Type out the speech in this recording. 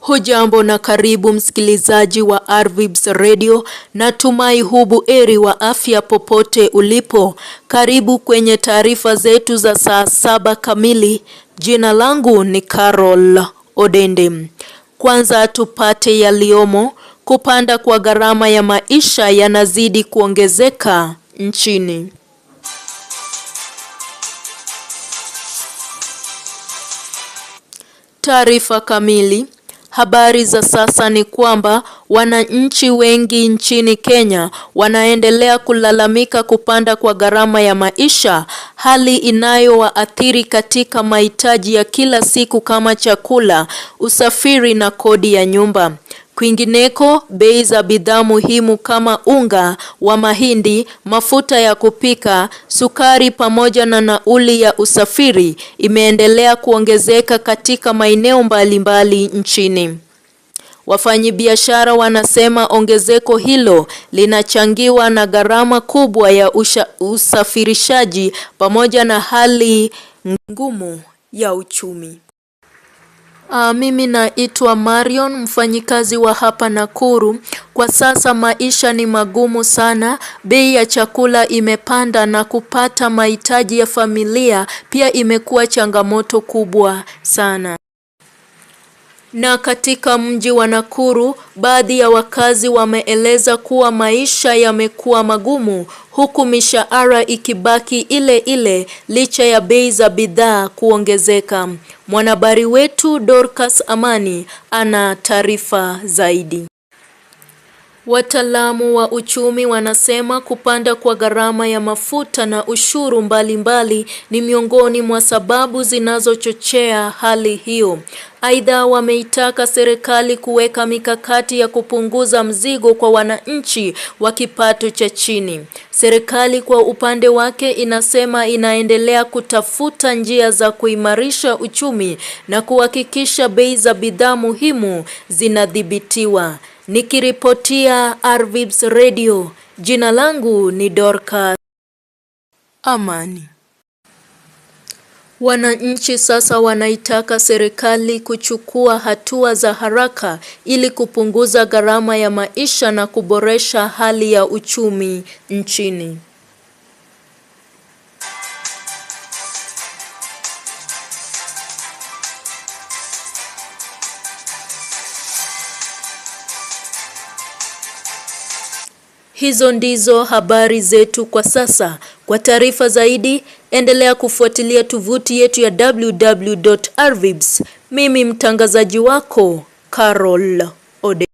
Hujambo na karibu msikilizaji wa Arvibs Radio, natumai buheri wa afya popote ulipo. Karibu kwenye taarifa zetu za saa 7 kamili. Jina langu ni Carol Odende. Kwanza tupate yaliomo. Kupanda kwa gharama ya maisha yanazidi kuongezeka nchini. Taarifa kamili. Habari za sasa ni kwamba wananchi wengi nchini Kenya wanaendelea kulalamika kupanda kwa gharama ya maisha, hali inayowaathiri katika mahitaji ya kila siku kama chakula, usafiri na kodi ya nyumba. Kwingineko, bei za bidhaa muhimu kama unga wa mahindi, mafuta ya kupika, sukari pamoja na nauli ya usafiri imeendelea kuongezeka katika maeneo mbalimbali nchini. Wafanyabiashara wanasema ongezeko hilo linachangiwa na gharama kubwa ya usafirishaji pamoja na hali ngumu ya uchumi. Mimi naitwa Marion, mfanyikazi wa hapa Nakuru. Kwa sasa maisha ni magumu sana, bei ya chakula imepanda na kupata mahitaji ya familia pia imekuwa changamoto kubwa sana. Na katika mji wa Nakuru, baadhi ya wakazi wameeleza kuwa maisha yamekuwa magumu huku mishahara ikibaki ile ile licha ya bei za bidhaa kuongezeka. Mwanahabari wetu Dorcas Amani ana taarifa zaidi. Wataalamu wa uchumi wanasema kupanda kwa gharama ya mafuta na ushuru mbalimbali ni miongoni mwa sababu zinazochochea hali hiyo. Aidha, wameitaka serikali kuweka mikakati ya kupunguza mzigo kwa wananchi wa kipato cha chini. Serikali kwa upande wake inasema inaendelea kutafuta njia za kuimarisha uchumi na kuhakikisha bei za bidhaa muhimu zinadhibitiwa. Nikiripotia Arvibs Radio, jina langu ni Dorcas Amani. Wananchi sasa wanaitaka serikali kuchukua hatua za haraka ili kupunguza gharama ya maisha na kuboresha hali ya uchumi nchini. Hizo ndizo habari zetu kwa sasa. Kwa taarifa zaidi, endelea kufuatilia tovuti yetu ya www.arvibs. Mimi mtangazaji wako Carol Odende.